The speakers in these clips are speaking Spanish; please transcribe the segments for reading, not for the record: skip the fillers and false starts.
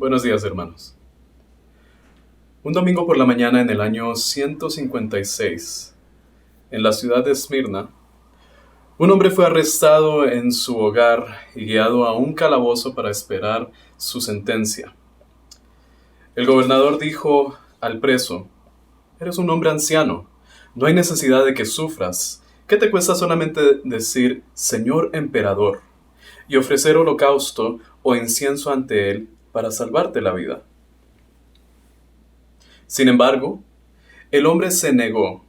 Buenos días, hermanos. Un domingo por la mañana en el año 156, en la ciudad de Esmirna, un hombre fue arrestado en su hogar y guiado a un calabozo para esperar su sentencia. El gobernador dijo al preso: "Eres un hombre anciano, no hay necesidad de que sufras. ¿Qué te cuesta solamente decir, Señor emperador, y ofrecer holocausto o incienso ante él para salvarte la vida?" Sin embargo, el hombre se negó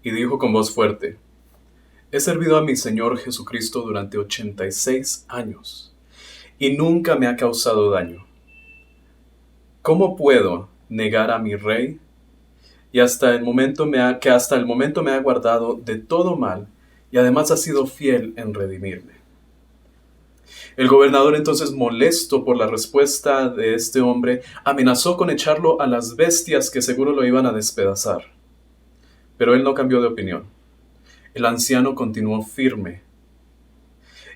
y dijo con voz fuerte: "He servido a mi Señor Jesucristo durante 86 años y nunca me ha causado daño. ¿Cómo puedo negar a mi Rey y que hasta el momento me ha guardado de todo mal y además ha sido fiel en redimirme?" El gobernador, entonces, molesto por la respuesta de este hombre, amenazó con echarlo a las bestias que seguro lo iban a despedazar. Pero él no cambió de opinión. El anciano continuó firme.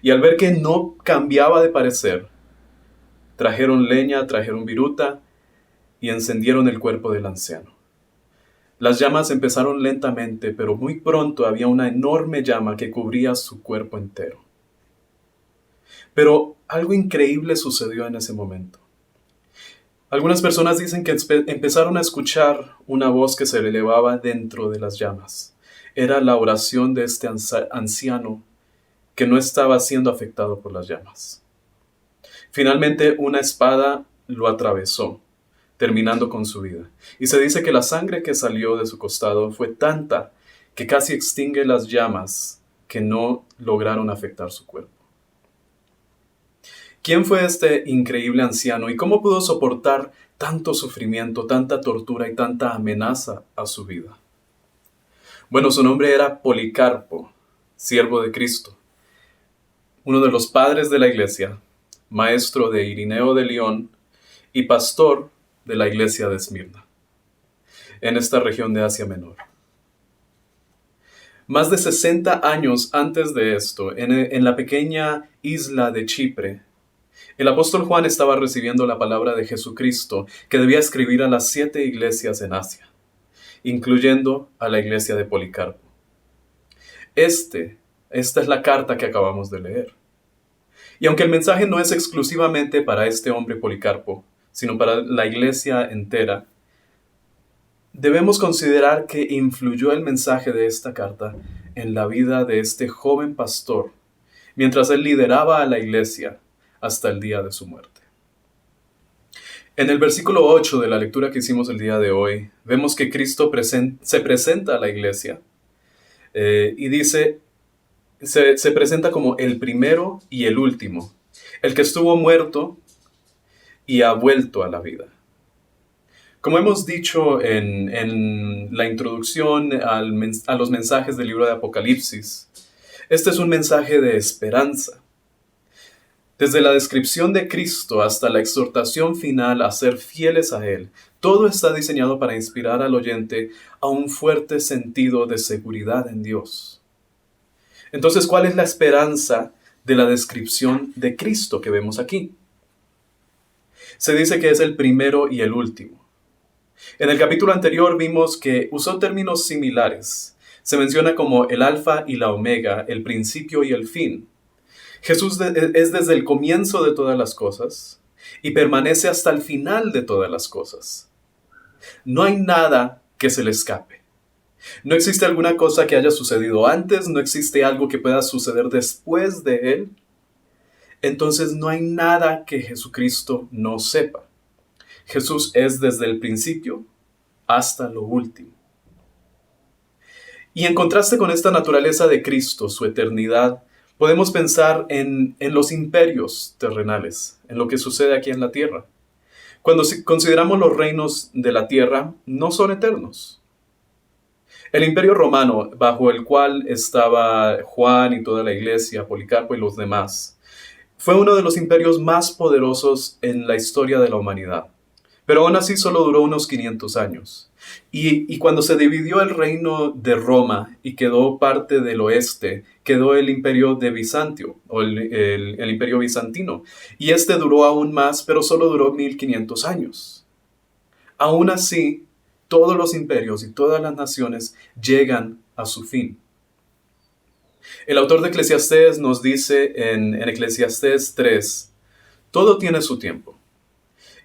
Y al ver que no cambiaba de parecer, trajeron leña, trajeron viruta y encendieron el cuerpo del anciano. Las llamas empezaron lentamente, pero muy pronto había una enorme llama que cubría su cuerpo entero. Pero algo increíble sucedió en ese momento. Algunas personas dicen que empezaron a escuchar una voz que se elevaba dentro de las llamas. Era la oración de este anciano que no estaba siendo afectado por las llamas. Finalmente, una espada lo atravesó, terminando con su vida. Y se dice que la sangre que salió de su costado fue tanta que casi extingue las llamas que no lograron afectar su cuerpo. ¿Quién fue este increíble anciano y cómo pudo soportar tanto sufrimiento, tanta tortura y tanta amenaza a su vida? Bueno, su nombre era Policarpo, siervo de Cristo, uno de los padres de la iglesia, maestro de Irineo de León y pastor de la iglesia de Esmirna, en esta región de Asia Menor. Más de 60 años antes de esto, en la pequeña isla de Chipre, el apóstol Juan estaba recibiendo la palabra de Jesucristo que debía escribir a las 7 iglesias en Asia, incluyendo a la iglesia de Policarpo. Esta es la carta que acabamos de leer. Y aunque el mensaje no es exclusivamente para este hombre Policarpo, sino para la iglesia entera, debemos considerar que influyó el mensaje de esta carta en la vida de este joven pastor, mientras él lideraba a la iglesia hasta el día de su muerte. En el versículo 8 de la lectura que hicimos el día de hoy, vemos que Cristo se presenta a la iglesia y dice, se presenta como el primero y el último, el que estuvo muerto y ha vuelto a la vida. Como hemos dicho en la introducción a los mensajes del libro de Apocalipsis, este es un mensaje de esperanza. Desde la descripción de Cristo hasta la exhortación final a ser fieles a Él, todo está diseñado para inspirar al oyente a un fuerte sentido de seguridad en Dios. Entonces, ¿cuál es la esperanza de la descripción de Cristo que vemos aquí? Se dice que es el primero y el último. En el capítulo anterior vimos que usó términos similares. Se menciona como el alfa y la omega, el principio y el fin. Jesús es desde el comienzo de todas las cosas y permanece hasta el final de todas las cosas. No hay nada que se le escape. No existe alguna cosa que haya sucedido antes, no existe algo que pueda suceder después de él. Entonces no hay nada que Jesucristo no sepa. Jesús es desde el principio hasta lo último. Y en contraste con esta naturaleza de Cristo, su eternidad, podemos pensar en los imperios terrenales, en lo que sucede aquí en la tierra. Cuando consideramos los reinos de la tierra, no son eternos. El imperio romano, bajo el cual estaba Juan y toda la iglesia, Policarpo y los demás, fue uno de los imperios más poderosos en la historia de la humanidad. Pero aún así solo duró unos 500 años. Y cuando se dividió el reino de Roma y quedó parte del oeste, quedó el imperio de Bizantio, o el imperio bizantino. Y este duró aún más, pero solo duró 1500 años. Aún así, todos los imperios y todas las naciones llegan a su fin. El autor de Eclesiastés nos dice en Eclesiastés 3, todo tiene su tiempo.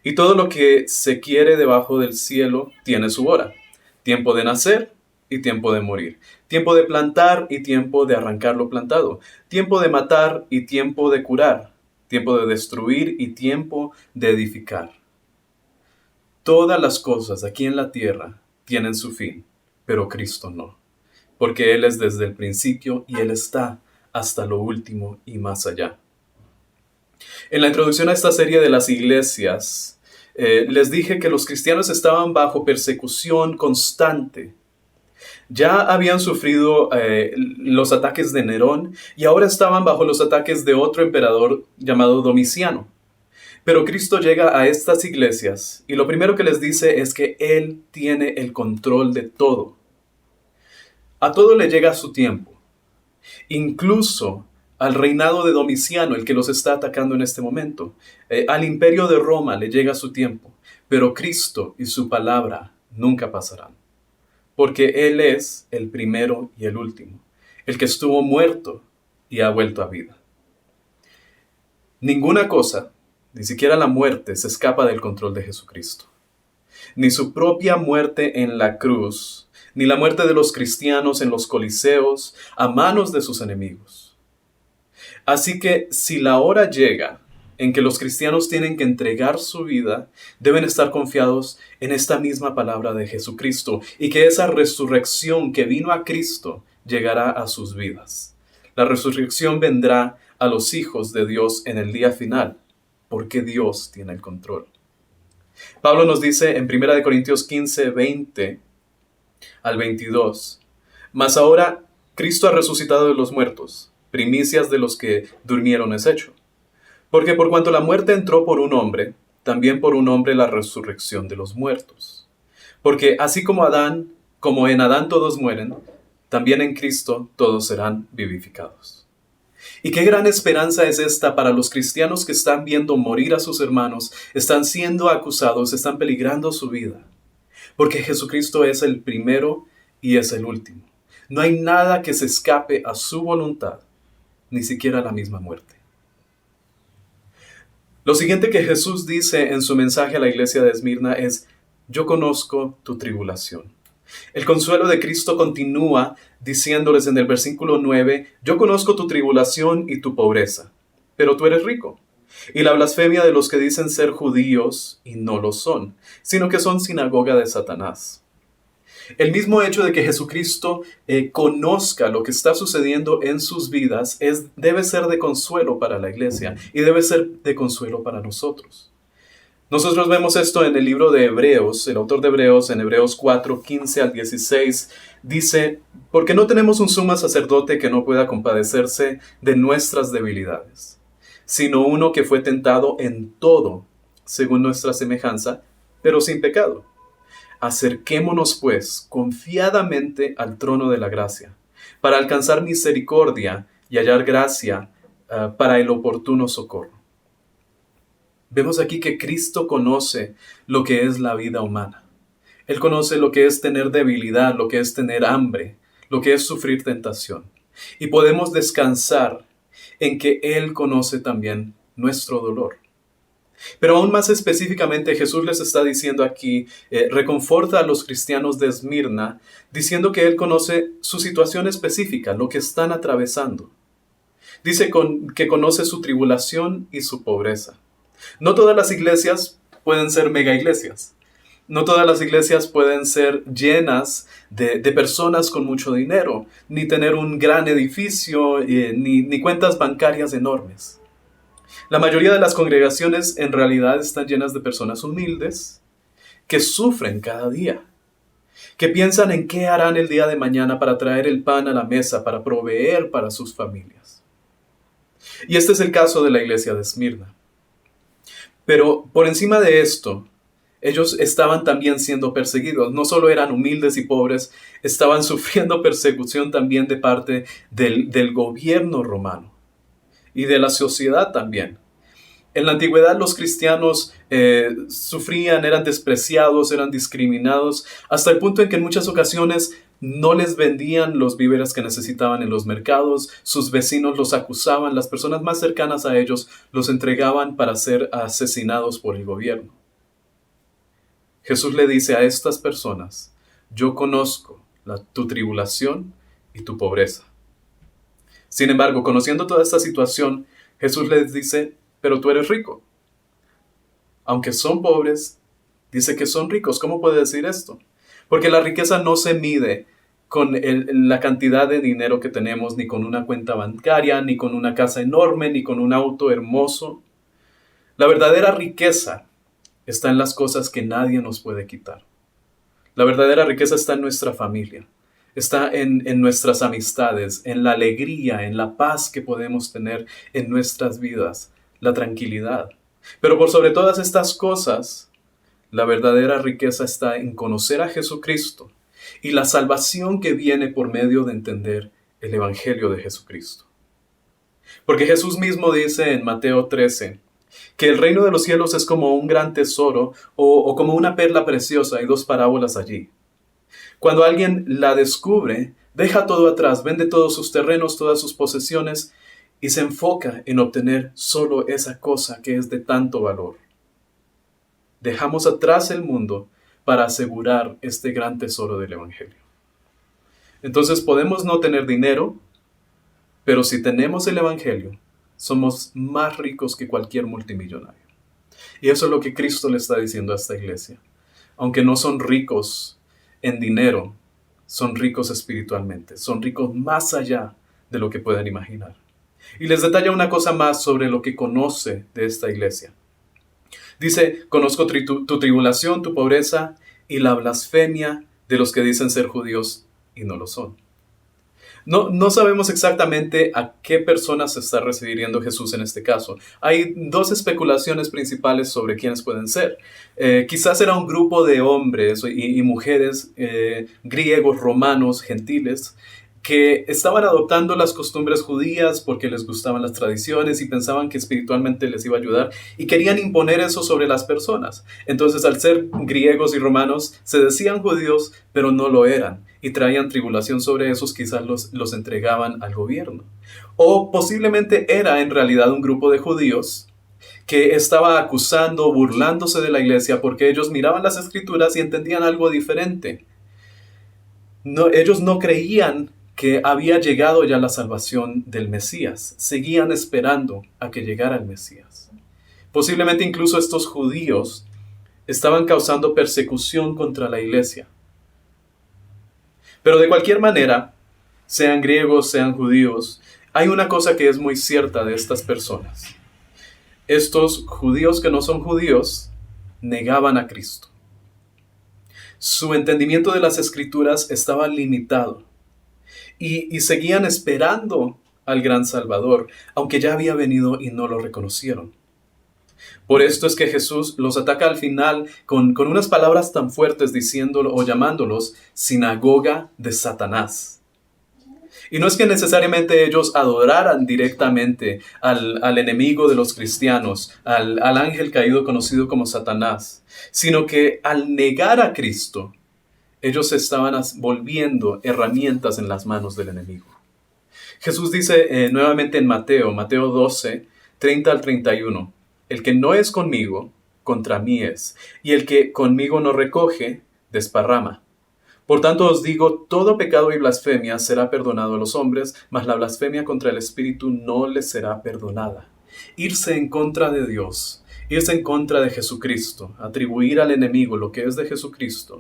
Y todo lo que se quiere debajo del cielo tiene su hora. Tiempo de nacer y tiempo de morir. Tiempo de plantar y tiempo de arrancar lo plantado. Tiempo de matar y tiempo de curar. Tiempo de destruir y tiempo de edificar. Todas las cosas aquí en la tierra tienen su fin, pero Cristo no. Porque Él es desde el principio y Él está hasta lo último y más allá. En la introducción a esta serie de las iglesias, les dije que los cristianos estaban bajo persecución constante. Ya habían sufrido los ataques de Nerón y ahora estaban bajo los ataques de otro emperador llamado Domiciano. Pero Cristo llega a estas iglesias y lo primero que les dice es que Él tiene el control de todo. A todo le llega su tiempo, incluso al reinado de Domiciano, el que los está atacando en este momento. Al imperio de Roma le llega su tiempo, pero Cristo y su palabra nunca pasarán, porque Él es el primero y el último, el que estuvo muerto y ha vuelto a vida. Ninguna cosa, ni siquiera la muerte, se escapa del control de Jesucristo. Ni su propia muerte en la cruz, ni la muerte de los cristianos en los coliseos a manos de sus enemigos. Así que si la hora llega en que los cristianos tienen que entregar su vida, deben estar confiados en esta misma palabra de Jesucristo y que esa resurrección que vino a Cristo llegará a sus vidas. La resurrección vendrá a los hijos de Dios en el día final, porque Dios tiene el control. Pablo nos dice en 1 Corintios 15, 20 al 22, mas ahora Cristo ha resucitado de los muertos, primicias de los que durmieron es hecho. Porque por cuanto la muerte entró por un hombre, también por un hombre la resurrección de los muertos. Porque así como en Adán todos mueren, también en Cristo todos serán vivificados. Y qué gran esperanza es esta para los cristianos que están viendo morir a sus hermanos, están siendo acusados, están peligrando su vida. Porque Jesucristo es el primero y es el último. No hay nada que se escape a su voluntad, ni siquiera la misma muerte. Lo siguiente que Jesús dice en su mensaje a la iglesia de Esmirna es: yo conozco tu tribulación. El consuelo de Cristo continúa diciéndoles en el versículo 9, yo conozco tu tribulación y tu pobreza, pero tú eres rico. Y la blasfemia de los que dicen ser judíos y no lo son, sino que son sinagoga de Satanás. El mismo hecho de que Jesucristo conozca lo que está sucediendo en sus vidas debe ser de consuelo para la iglesia y debe ser de consuelo para nosotros. Nosotros vemos esto en el libro de Hebreos. El autor de Hebreos, en Hebreos 4, 15 al 16, dice, porque no tenemos un sumo sacerdote que no pueda compadecerse de nuestras debilidades, sino uno que fue tentado en todo, según nuestra semejanza, pero sin pecado. Acerquémonos, pues, confiadamente al trono de la gracia, para alcanzar misericordia y hallar gracia para el oportuno socorro. Vemos aquí que Cristo conoce lo que es la vida humana. Él conoce lo que es tener debilidad, lo que es tener hambre, lo que es sufrir tentación. Y podemos descansar en que Él conoce también nuestro dolor. Pero aún más específicamente Jesús les está diciendo aquí, reconforta a los cristianos de Esmirna, diciendo que Él conoce su situación específica, lo que están atravesando. Dice que conoce su tribulación y su pobreza. No todas las iglesias pueden ser mega iglesias. No todas las iglesias pueden ser llenas de personas con mucho dinero, ni tener un gran edificio, ni cuentas bancarias enormes. La mayoría de las congregaciones en realidad están llenas de personas humildes que sufren cada día, que piensan en qué harán el día de mañana para traer el pan a la mesa, para proveer para sus familias. Y este es el caso de la iglesia de Esmirna. Pero por encima de esto, Ellos estaban también siendo perseguidos. No solo eran humildes y pobres, estaban sufriendo persecución también de parte del gobierno romano y de la sociedad también. En la antigüedad los cristianos sufrían, eran despreciados, eran discriminados, hasta el punto en que en muchas ocasiones no les vendían los víveres que necesitaban en los mercados, sus vecinos los acusaban, las personas más cercanas a ellos los entregaban para ser asesinados por el gobierno. Jesús le dice a estas personas: yo conozco tu tribulación y tu pobreza. Sin embargo, conociendo toda esta situación, Jesús les dice: pero tú eres rico. Aunque son pobres, dice que son ricos. ¿Cómo puede decir esto? Porque la riqueza no se mide con la cantidad de dinero que tenemos, ni con una cuenta bancaria, ni con una casa enorme, ni con un auto hermoso. La verdadera riqueza está en las cosas que nadie nos puede quitar. La verdadera riqueza está en nuestra familia, está en nuestras amistades, en la alegría, en la paz que podemos tener en nuestras vidas, la tranquilidad. Pero por sobre todas estas cosas, la verdadera riqueza está en conocer a Jesucristo y la salvación que viene por medio de entender el Evangelio de Jesucristo. Porque Jesús mismo dice en Mateo 13, que el reino de los cielos es como un gran tesoro o como una perla preciosa. Hay dos parábolas allí. Cuando alguien la descubre, deja todo atrás, vende todos sus terrenos, todas sus posesiones y se enfoca en obtener solo esa cosa que es de tanto valor. Dejamos atrás el mundo para asegurar este gran tesoro del Evangelio. Entonces podemos no tener dinero, pero si tenemos el Evangelio, somos más ricos que cualquier multimillonario. Y eso es lo que Cristo le está diciendo a esta iglesia. Aunque no son ricos en dinero, son ricos espiritualmente. Son ricos más allá de lo que pueden imaginar. Y les detalla una cosa más sobre lo que conoce de esta iglesia. Dice: conozco tu tribulación, tu pobreza y la blasfemia de los que dicen ser judíos y no lo son. No sabemos exactamente a qué personas se está refiriendo Jesús en este caso. Hay dos especulaciones principales sobre quiénes pueden ser. Quizás era un grupo de hombres y mujeres griegos, romanos, gentiles, que estaban adoptando las costumbres judías porque les gustaban las tradiciones y pensaban que espiritualmente les iba a ayudar y querían imponer eso sobre las personas. Entonces, al ser griegos y romanos, se decían judíos, pero no lo eran, y traían tribulación sobre esos, quizás los entregaban al gobierno. O posiblemente era en realidad un grupo de judíos que estaba acusando, burlándose de la iglesia porque ellos miraban las escrituras y entendían algo diferente. Ellos no creían que había llegado ya la salvación del Mesías. Seguían esperando a que llegara el Mesías. Posiblemente incluso estos judíos estaban causando persecución contra la iglesia. Pero de cualquier manera, sean griegos, sean judíos, hay una cosa que es muy cierta de estas personas. Estos judíos que no son judíos negaban a Cristo. Su entendimiento de las escrituras estaba limitado. Y seguían esperando al gran Salvador, aunque ya había venido y no lo reconocieron. Por esto es que Jesús los ataca al final con unas palabras tan fuertes, diciéndolo o llamándolos sinagoga de Satanás. Y no es que necesariamente ellos adoraran directamente al enemigo de los cristianos, al ángel caído conocido como Satanás, sino que al negar a Cristo, ellos se estaban volviendo herramientas en las manos del enemigo. Jesús dice nuevamente en Mateo 12, 30 al 31, el que no es conmigo, contra mí es, y el que conmigo no recoge, desparrama. Por tanto os digo, todo pecado y blasfemia será perdonado a los hombres, mas la blasfemia contra el Espíritu no les será perdonada. Irse en contra de Dios, irse en contra de Jesucristo, atribuir al enemigo lo que es de Jesucristo,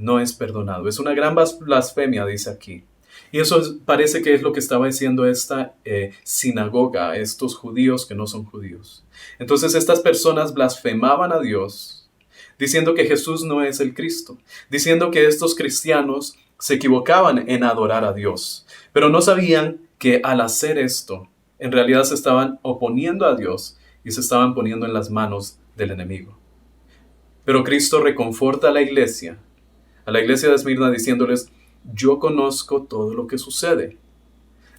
no es perdonado. Es una gran blasfemia, dice aquí. Y eso parece que es lo que estaba diciendo esta sinagoga, estos judíos que no son judíos. Entonces estas personas blasfemaban a Dios, diciendo que Jesús no es el Cristo, diciendo que estos cristianos se equivocaban en adorar a Dios, pero no sabían que al hacer esto, en realidad se estaban oponiendo a Dios y se estaban poniendo en las manos del enemigo. Pero Cristo reconforta a la iglesia de Esmirna diciéndoles, yo conozco todo lo que sucede.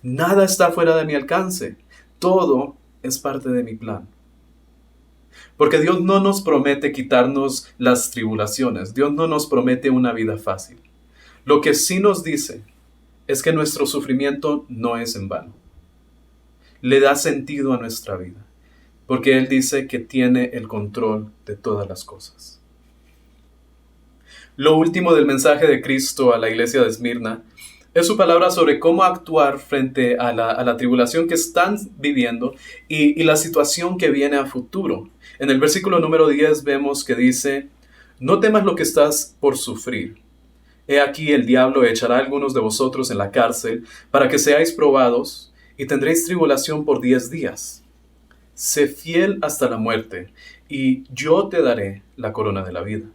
Nada está fuera de mi alcance. Todo es parte de mi plan. Porque Dios no nos promete quitarnos las tribulaciones. Dios no nos promete una vida fácil. Lo que sí nos dice es que nuestro sufrimiento no es en vano. Le da sentido a nuestra vida. Porque Él dice que tiene el control de todas las cosas. Lo último del mensaje de Cristo a la iglesia de Esmirna es su palabra sobre cómo actuar frente a la tribulación que están viviendo y la situación que viene a futuro. En el versículo número 10 vemos que dice, no temas lo que estás por sufrir. He aquí el diablo echará a algunos de vosotros en la cárcel para que seáis probados y tendréis tribulación por 10 días. Sé fiel hasta la muerte y yo te daré la corona de la vida.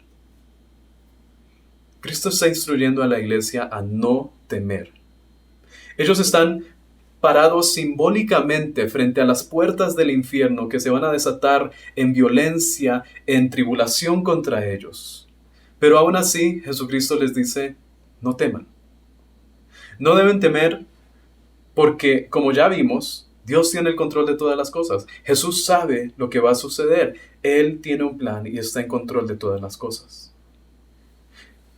Cristo está instruyendo a la iglesia a no temer. Ellos están parados simbólicamente frente a las puertas del infierno que se van a desatar en violencia, en tribulación contra ellos. Pero aún así, Jesucristo les dice, no teman. No deben temer porque, como ya vimos, Dios tiene el control de todas las cosas. Jesús sabe lo que va a suceder. Él tiene un plan y está en control de todas las cosas.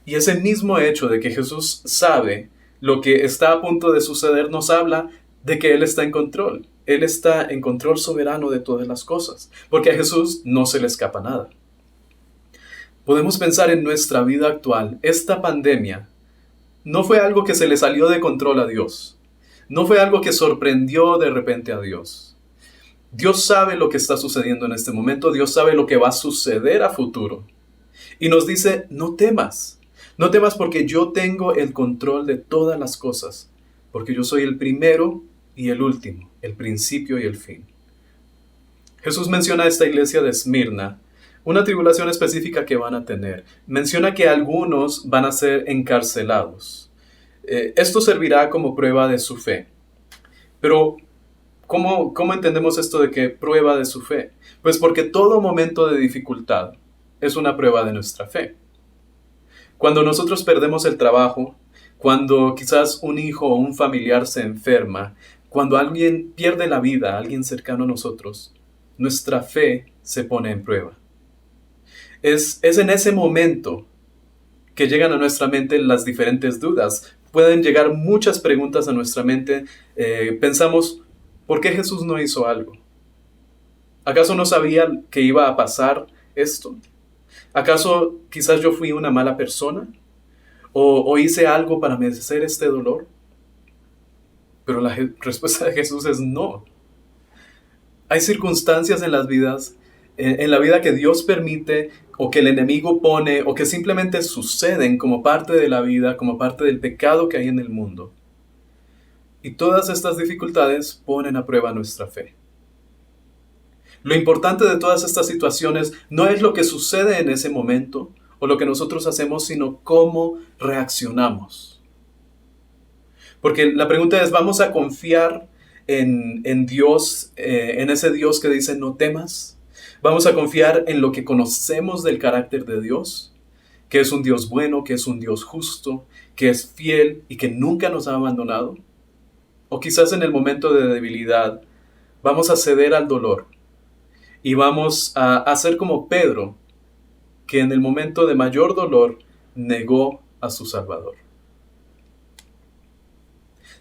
Y ese mismo hecho de que Jesús sabe lo que está a punto de suceder nos habla de que Él está en control. Él está en control soberano de todas las cosas, porque a Jesús no se le escapa nada. Podemos pensar en nuestra vida actual. Esta pandemia no fue algo que se le salió de control a Dios. No fue algo que sorprendió de repente a Dios. Dios sabe lo que está sucediendo en este momento. Dios sabe lo que va a suceder a futuro. Y nos dice, no temas. No temas porque yo tengo el control de todas las cosas, porque yo soy el primero y el último, el principio y el fin. Jesús menciona a esta iglesia de Esmirna una tribulación específica que van a tener. Menciona que algunos van a ser encarcelados. Esto servirá como prueba de su fe. Pero, ¿cómo entendemos esto de que prueba de su fe? Pues porque todo momento de dificultad es una prueba de nuestra fe. Cuando nosotros perdemos el trabajo, cuando quizás un hijo o un familiar se enferma, cuando alguien pierde la vida, alguien cercano a nosotros, nuestra fe se pone en prueba. Es en ese momento que llegan a nuestra mente las diferentes dudas. Pueden llegar muchas preguntas a nuestra mente. Pensamos, ¿por qué Jesús no hizo algo? ¿Acaso no sabía que iba a pasar esto? ¿Acaso quizás yo fui una mala persona? ¿O hice algo para merecer este dolor? Pero la respuesta de Jesús es no. Hay circunstancias en las vidas, en la vida que Dios permite o que el enemigo pone o que simplemente suceden como parte de la vida, como parte del pecado que hay en el mundo. Y todas estas dificultades ponen a prueba nuestra fe. Lo importante de todas estas situaciones no es lo que sucede en ese momento o lo que nosotros hacemos, sino cómo reaccionamos. Porque la pregunta es, ¿vamos a confiar en Dios, en ese Dios que dice no temas? ¿Vamos a confiar en lo que conocemos del carácter de Dios? Que es un Dios bueno, que es un Dios justo, que es fiel y que nunca nos ha abandonado. O quizás en el momento de debilidad vamos a ceder al dolor y vamos a hacer como Pedro, que en el momento de mayor dolor negó a su Salvador.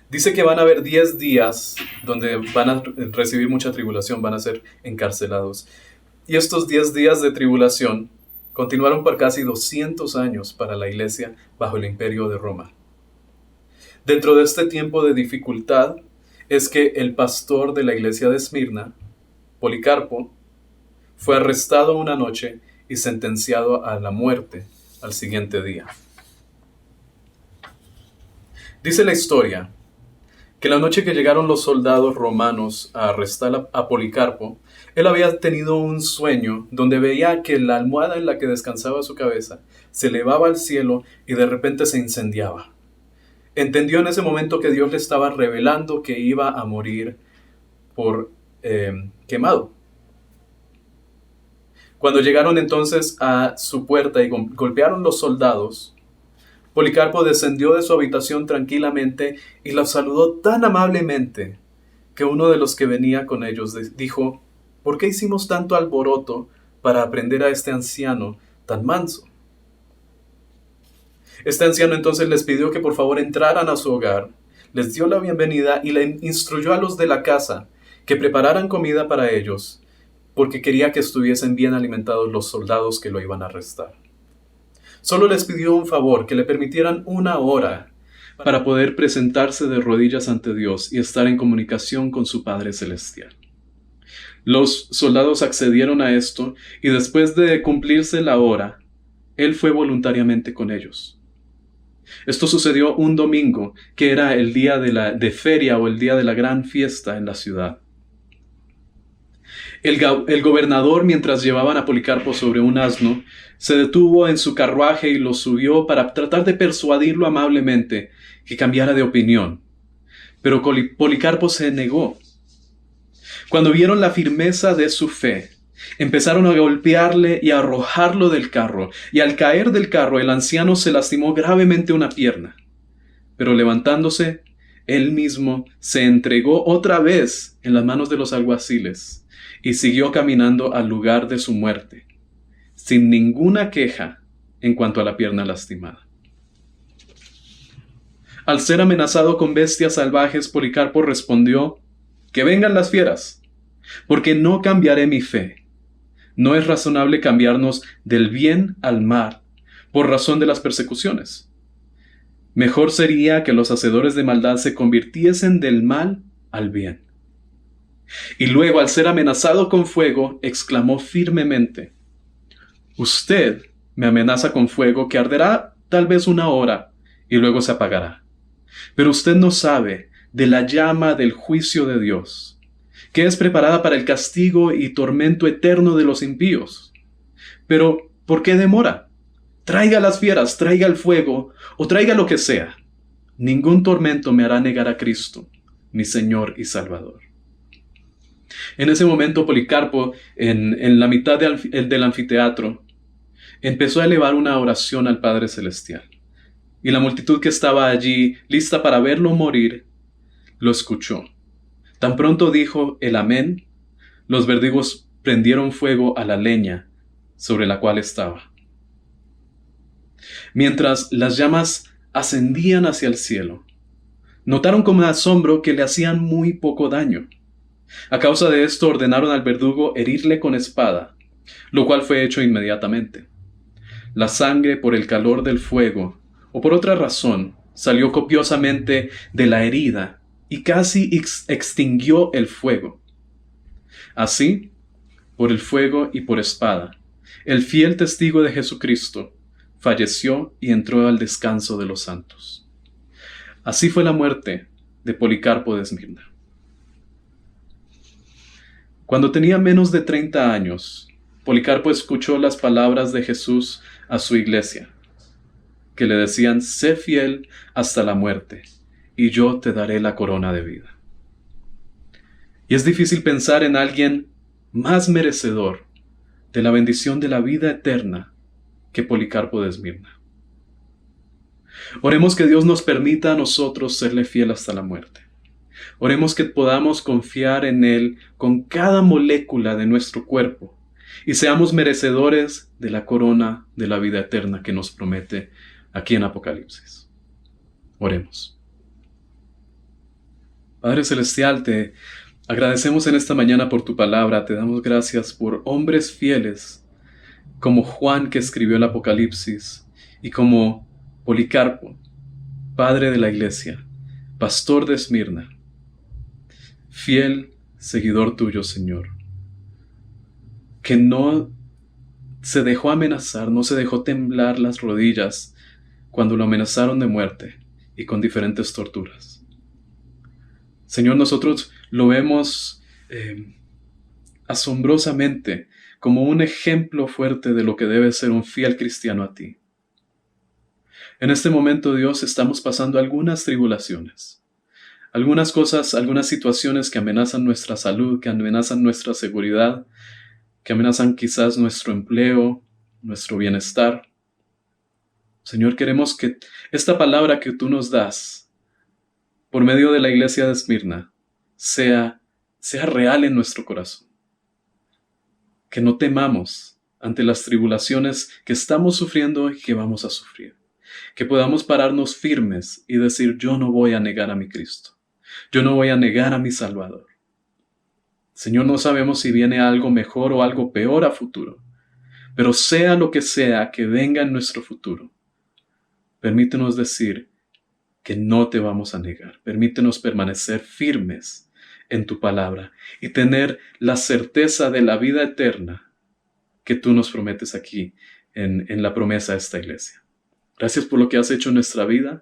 Dice que van a haber 10 días donde van a recibir mucha tribulación, van a ser encarcelados. Y estos 10 días de tribulación continuaron por casi 200 años para la iglesia bajo el imperio de Roma. Dentro de este tiempo de dificultad es que el pastor de la iglesia de Esmirna, Policarpo, fue arrestado una noche y sentenciado a la muerte al siguiente día. Dice la historia que la noche que llegaron los soldados romanos a arrestar a Policarpo, él había tenido un sueño donde veía que la almohada en la que descansaba su cabeza se elevaba al cielo y de repente se incendiaba. Entendió en ese momento que Dios le estaba revelando que iba a morir por quemado. Cuando llegaron entonces a su puerta y golpearon los soldados, Policarpo descendió de su habitación tranquilamente y los saludó tan amablemente que uno de los que venía con ellos dijo: ¿por qué hicimos tanto alboroto para aprender a este anciano tan manso? Este anciano entonces les pidió que por favor entraran a su hogar, les dio la bienvenida y le instruyó a los de la casa que prepararan comida para ellos, porque quería que estuviesen bien alimentados los soldados que lo iban a arrestar. Solo les pidió un favor, que le permitieran 1 hora para poder presentarse de rodillas ante Dios y estar en comunicación con su Padre Celestial. Los soldados accedieron a esto y después de cumplirse la hora, él fue voluntariamente con ellos. Esto sucedió un domingo, que era el día de feria o el día de la gran fiesta en la ciudad. El gobernador, mientras llevaban a Policarpo sobre un asno, se detuvo en su carruaje y lo subió para tratar de persuadirlo amablemente que cambiara de opinión. Pero Policarpo se negó. Cuando vieron la firmeza de su fe, empezaron a golpearle y a arrojarlo del carro, y al caer del carro el anciano se lastimó gravemente una pierna. Pero levantándose, él mismo se entregó otra vez en las manos de los alguaciles y siguió caminando al lugar de su muerte, sin ninguna queja en cuanto a la pierna lastimada. Al ser amenazado con bestias salvajes, Policarpo respondió: que vengan las fieras, porque no cambiaré mi fe. No es razonable cambiarnos del bien al mal por razón de las persecuciones. Mejor sería que los hacedores de maldad se convirtiesen del mal al bien. Y luego, al ser amenazado con fuego, exclamó firmemente: usted me amenaza con fuego que arderá tal vez 1 hora y luego se apagará. Pero usted no sabe de la llama del juicio de Dios, que es preparada para el castigo y tormento eterno de los impíos. Pero, ¿por qué demora? Traiga las fieras, traiga el fuego, o traiga lo que sea. Ningún tormento me hará negar a Cristo, mi Señor y Salvador. En ese momento, Policarpo, en la mitad del anfiteatro, empezó a elevar una oración al Padre Celestial. Y la multitud que estaba allí, lista para verlo morir, lo escuchó. Tan pronto dijo el amén, los verdugos prendieron fuego a la leña sobre la cual estaba. Mientras las llamas ascendían hacia el cielo, notaron con asombro que le hacían muy poco daño. A causa de esto ordenaron al verdugo herirle con espada, lo cual fue hecho inmediatamente. La sangre, por el calor del fuego o por otra razón, salió copiosamente de la herida y casi extinguió el fuego. Así, por el fuego y por espada, el fiel testigo de Jesucristo falleció y entró al descanso de los santos. Así fue la muerte de Policarpo de Esmirna. Cuando tenía menos de 30 años, Policarpo escuchó las palabras de Jesús a su iglesia, que le decían: sé fiel hasta la muerte, y yo te daré la corona de vida. Y es difícil pensar en alguien más merecedor de la bendición de la vida eterna que Policarpo de Esmirna. Oremos que Dios nos permita a nosotros serle fiel hasta la muerte. Oremos que podamos confiar en Él con cada molécula de nuestro cuerpo y seamos merecedores de la corona de la vida eterna que nos promete aquí en Apocalipsis. Oremos. Padre Celestial, te agradecemos en esta mañana por tu palabra. Te damos gracias por hombres fieles como Juan, que escribió el Apocalipsis, y como Policarpo, padre de la iglesia, pastor de Esmirna, fiel seguidor tuyo, Señor, que no se dejó amenazar, no se dejó temblar las rodillas cuando lo amenazaron de muerte y con diferentes torturas. Señor, nosotros lo vemos asombrosamente como un ejemplo fuerte de lo que debe ser un fiel cristiano a ti. En este momento, Dios, estamos pasando algunas tribulaciones, algunas cosas, algunas situaciones que amenazan nuestra salud, que amenazan nuestra seguridad, que amenazan quizás nuestro empleo, nuestro bienestar. Señor, queremos que esta palabra que tú nos das por medio de la iglesia de Esmirna sea real en nuestro corazón. Que no temamos ante las tribulaciones que estamos sufriendo y que vamos a sufrir. Que podamos pararnos firmes y decir, yo no voy a negar a mi Cristo. Yo no voy a negar a mi Salvador. Señor, no sabemos si viene algo mejor o algo peor a futuro, pero sea lo que sea que venga en nuestro futuro, permítenos decir que no te vamos a negar. Permítenos permanecer firmes en tu palabra y tener la certeza de la vida eterna que tú nos prometes aquí en la promesa de esta iglesia. Gracias por lo que has hecho en nuestra vida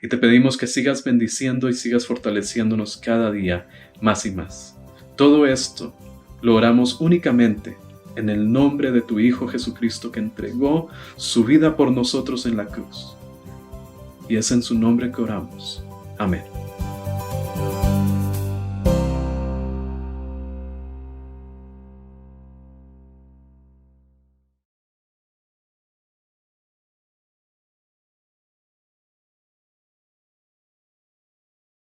y te pedimos que sigas bendiciendo y sigas fortaleciéndonos cada día más y más. Todo esto lo oramos únicamente en el nombre de tu Hijo Jesucristo, que entregó su vida por nosotros en la cruz. Y es en su nombre que oramos. Amén.